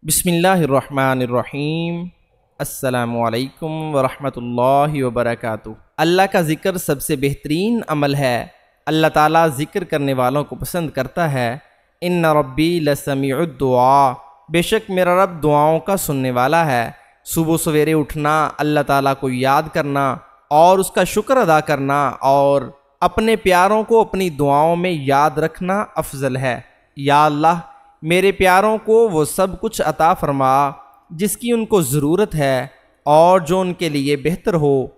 बिस्मिल्लाहिर्रहमानिर्रहीम। अस्सलामुअलैकुम वरहमतुल्लाहि वबरकातुहू। अल्लाह का ज़िक्र सबसे बेहतरीन अमल है। अल्लाह ताला ज़िक्र करने वालों को पसंद करता है। इन्ना रब्बी लसमीउद दुआ, बेशक मेरा रब दुआओं का सुनने वाला है। सुबह सवेरे उठना, अल्लाह ताला को याद करना और उसका शुक्र अदा करना और अपने प्यारों को अपनी दुआओं में याद रखना अफजल है। या अल्लाह, मेरे प्यारों को वो सब कुछ अता फरमा जिसकी उनको ज़रूरत है और जो उनके लिए बेहतर हो।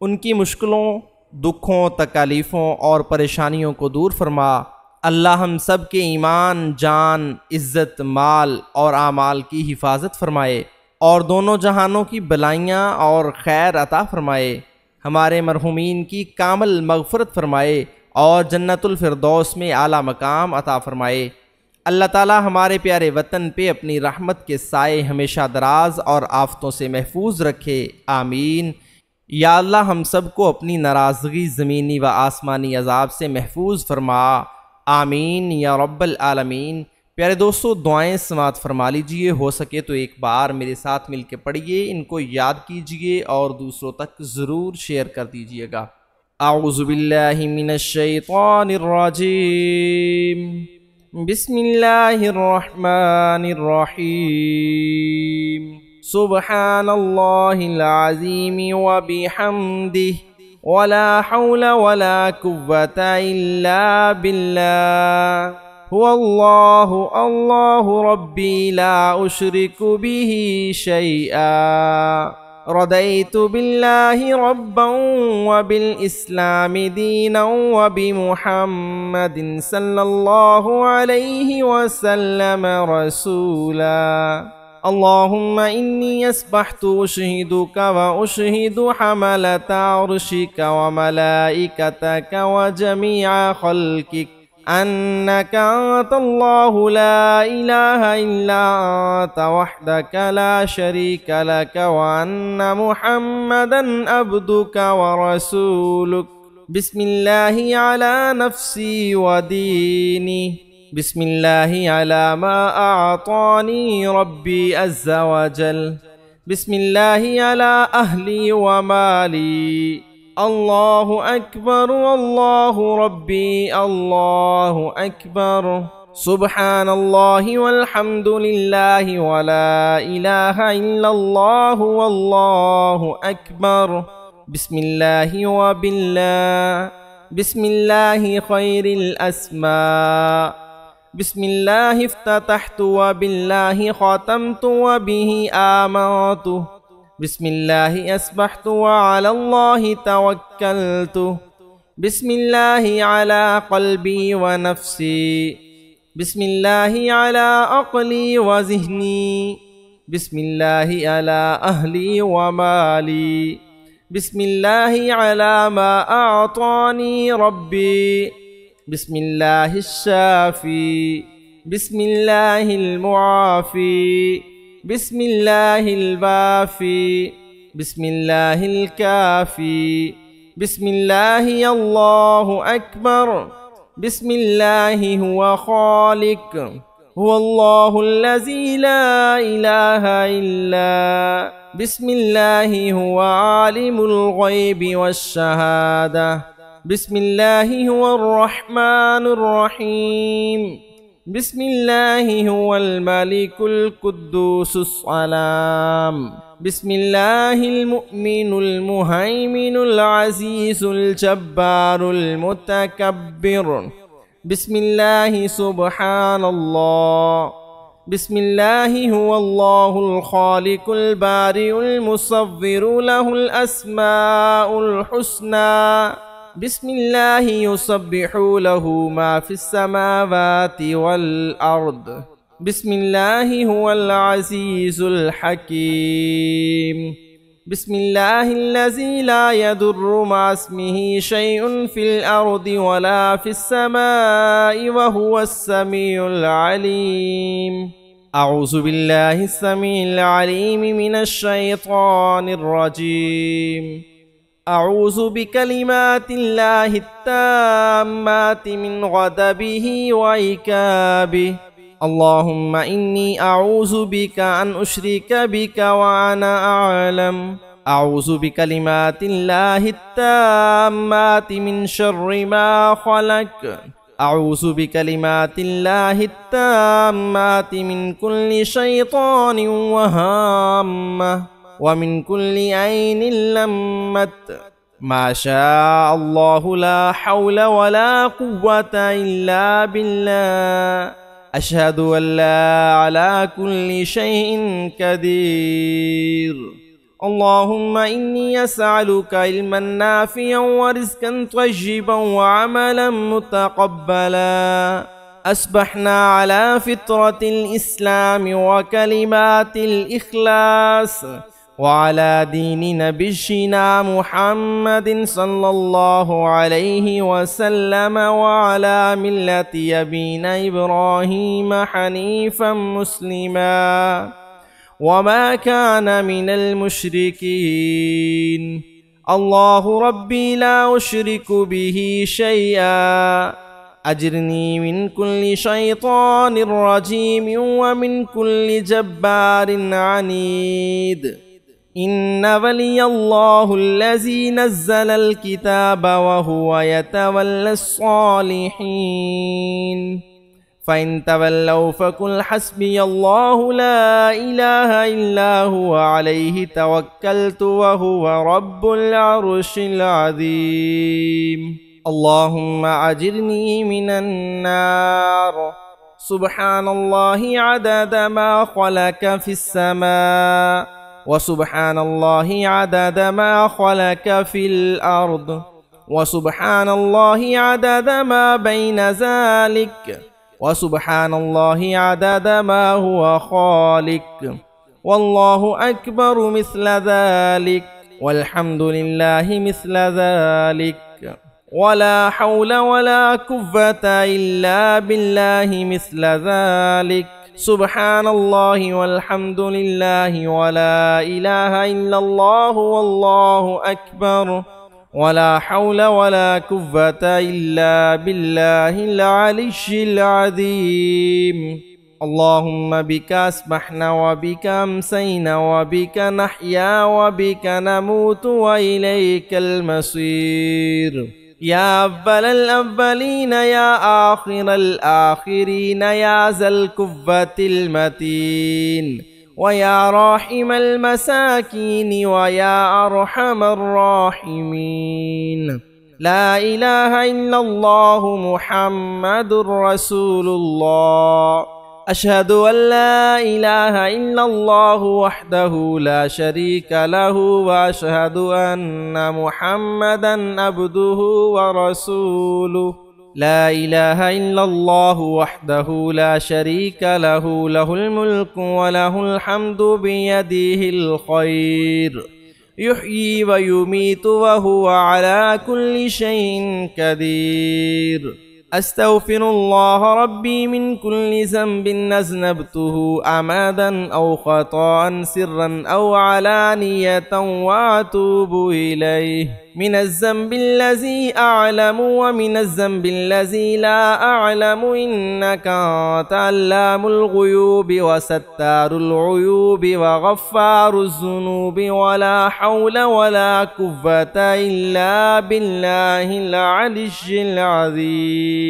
उनकी मुश्किलों, दुखों, तकालीफ़ों और परेशानियों को दूर फरमा। अल्लाह हम सब के ईमान, जान, इज़्ज़त, माल और आमाल की हिफाजत फरमाए और दोनों जहानों की भलाइयाँ और खैर अता फरमाए। हमारे मरहुमीन की कामल मग़फ़रत फरमाए और जन्नतुल फ़िरदौस में आला मकाम अता फरमाए। अल्लाह ताला हमारे प्यारे वतन पे अपनी रहमत के साए हमेशा दराज और आफतों से महफूज रखे, आमीन। या अल्लाह, हम सब को अपनी नाराज़गी ज़मीनी व आसमानी अजाब से महफूज फरमा, आमीन या रब्बल आलमीन। प्यारे दोस्तों, दुआएं समात फरमा लीजिए। हो सके तो एक बार मेरे साथ मिल के पढ़िए, इनको याद कीजिए और दूसरों तक ज़रूर शेयर कर दीजिएगा। आऊज़ु बिल्लाहि मिनश शैतानिर रजीम, बिस्मिल्लाहिर्रहमानिर्रहीम। सुब्हानल्लाहिल अज़ीम व बिहम्दिही वला हौला वला कुव्वता इल्ला बिल्लाह। हुवल्लाहु अल्लाहु रब्बी ला उशरिकु बिही शैआ। रदैतु बिल्लाहि रब्बन व बिल इस्लामि दीनन व बि मुहम्मदिन सल्लल्लाहु अलैहि वसल्लम रसूला। अल्लाहुम्मा इन्नी अस्बहतु उशहिदुका व उशहिदु हमलता अर्शिका व मलाइकतका व जमीअ खल्किक अन्नका अंतल्लाहु ला इलाहा इल्ला अंत वहदका ला शरीका लक व अन्ना मुहम्मदन अब्दुका व रसूलुक। बिस्मिल्लाहि अला नफ्सी व दीनी, बिस्मिल्लाहि अला मा अअतानी रब्बी अज़्ज़ा व जल, बिस्मिल्लाहि अला अहली व माली। अल्लाहु अकबर अल्लाहु रब्बी अल्लाहु अकबर। सुब्हानल्लाहि वल्हम्दुलिल्लाहि वला इलाहा इल्लल्लाहु वल्लाहु अकबर। बिस्मिल्लाहि व बिल्लाह, बिस्मिल्लाहि खैरिल अस्मा, बिस्मिल्लाहि इफ्ततहतु व बिल्लाहि खतमतु व बिही आमनतु, बिस्मिल्लाहि अस्बहतु व अलल्लाहि तवक्कलतु, बिस्मिल्लाहि अला क़ल्बी व नफ्सी, बिस्मिल्लाहि अला अक़ली व ज़िहनी, बिस्मिल्लाहि अला अहली व माली, बिस्मिल्लाहि अला मा अअतानी रब्बी, बिस्मिल्लाहिश शाफ़ी, बिस्मिल्लाहिल मुआफ़ी, बिस्मिल्लाहिल वाफ़ी, बिस्मिल्लाहिल काफ़ी, बिस्मिल्लाहि अल्लाहु अकबर, बिस्मिल्लाहि हुवा ख़ालिक, हुवल्लाहुल्लज़ी ला इलाहा इल्ला, बिस्मिल्लाहि हुवा आलिमुल ग़ैबि वश्शहादा, बिस्मिल्लाहि हुवर रहमानुर रहीम, बिस्मिल्लाहि हुवल मलिकुल कुद्दूसुस सलाम, बिस्मिल्लाहिल मुअ्मिनुल मुहैमिनुल अज़ीज़ुल जब्बारुल मुतकब्बिर। बिस्मिल्लाहि सुब्हानल्लाह, बिस्मिल्लाहि हुवल्लाहुल ख़ालिकुल बारिउल मुसव्विरु लहुल अस्माउल हुस्ना। बिस्मिल्लाहि युसब्बिहु लहु मा फिस्समावाति वल अर्द। बिस्मिल्लाहि हुवल अज़ीज़ुल हकीम। बिस्मिल्लाहिल्लज़ी ला यदुर्रु मअस्मिही शैउन फिल अर्दि वला फिस्समाइ व हुवस समीउल अलीम। अऊज़ु बिल्लाहिस समीइल अलीम मिनश शैतानिर रजीम। अऊज़ु बिकलिमातिल्लाहि त्ताम्माति मिन ग़ज़बिही व इकाबिही اللهم إني أعوذ بك أن أشرك بك وأنا أعلم. أعوذ بكلمات الله التامات من شر ما خلق. أعوذ بكلمات الله التامات من كل شيطان وهامة ومن كل عين لمت. ما شاء الله لا حول ولا قوة إلا بالله. أشهد أن لا على كل شيء قدير. اللهم إني أسألك علما نافعا ورزقا طيبا وعملا متقبلا. أصبحنا على فطرة الإسلام وكلمات الإخلاص وعلى دين نبينا محمد صلى الله عليه وسلم وعلى ملة أبينا إبراهيم حنيفا مسلما وما كان من المشركين. الله ربي لا أشرك به شيئا. أجرني من كل شيطان رجيم ومن كل جبار عنيد. إن ولي الله الذي نزل الكتاب وهو يتولى الصالحين. فإن تولوا فقل حسبي الله لا إله إلا هو عليه توكلت وهو رب العرش العظيم. اللهم أجرني من النار. سبحان الله عدد ما خلق في السماء وسبحان الله عدد ما خلق في الأرض وسبحان الله عدد ما بين ذلك وسبحان الله عدد ما هو خالق. والله أكبر مثل ذلك والحمد لله مثل ذلك ولا حول ولا قوة إلا بالله مثل ذلك. سبحان الله والحمد لله ولا إله إلا الله والله أكبر ولا حول ولا قوة إلا بالله العلي العظيم. اللهم بك أصبحنا وبك أمسينا وبك نحيا وبك نموت وإليك المصير. يا أول الأولين يا آخر الآخرين يا ذا القوة المتين ويا راحم المساكين ويا أرحم الراحمين. لا إله إلا الله محمد رسول الله. أشهد أن لا إله إلا الله وحده لا شريك له وأشهد أن محمدا عبده ورسوله. لا إله إلا الله وحده لا شريك له له الملك وله الحمد بيده الخير يحيي ويميت وهو على كل شيء قدير. أستغفر الله ربي من كل ذنب أذنبته عمدا أو خطأ سرا أو علانية وأتوب إليه من الذنب الذي أعلم ومن الذنب الذي لا أعلم إنك أنت علام الغيوب وستار العيوب وغفار الذنوب ولا حول ولا قوة إلا بالله العلي العظيم.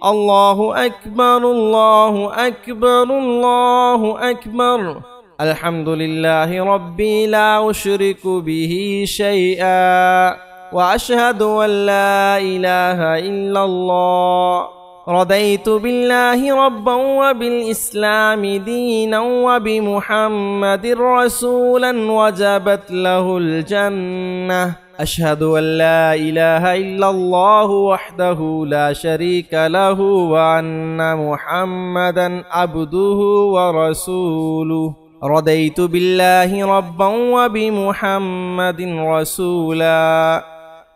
الله أكبر الله أكبر الله أكبر. الحمد لله ربي لا أشرك به شيئا وأشهد أن لا إله إلا الله. رضيت بالله ربا وبالإسلام دينا وبمحمد رسولا وجبت له الجنة. أشهد أن لا إله إلا الله وحده لا شريك له وأن محمدا عبده ورسوله. رضيت بالله ربا وبمحمد رسولا.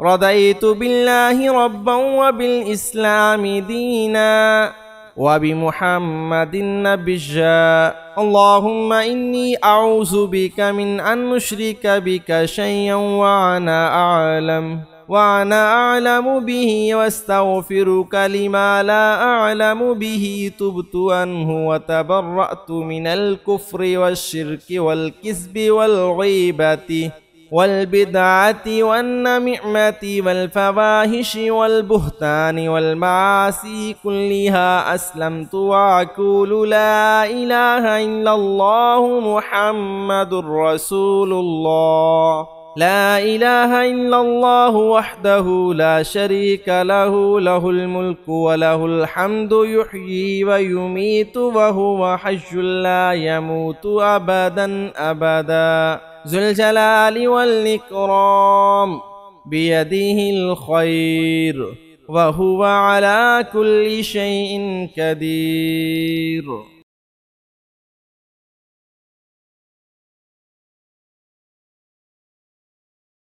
رضيت بالله ربا وبالإسلام دينا وبمحمد نبيا. اللهم إني أعوذ بك من أن نشرك بك شيئا وأنا أعلم وأنا أعلم به واستغفرك لما لا أعلم به تبت عنه وتبرأت من الكفر والشرك والكذب والغيبة والبدعة والنميمة والفواحش والبهتان والمعاصي كلها أسلمت وأقول لا إله إلا الله محمد رسول الله. لا إله إلا الله وحده لا شريك له، له الملك وله الحمد يحيي ويميت وهو حي لا يموت أبدا أبدا، ذو الجلال والإكرام بيده الخير وهو على كل شيء قدير.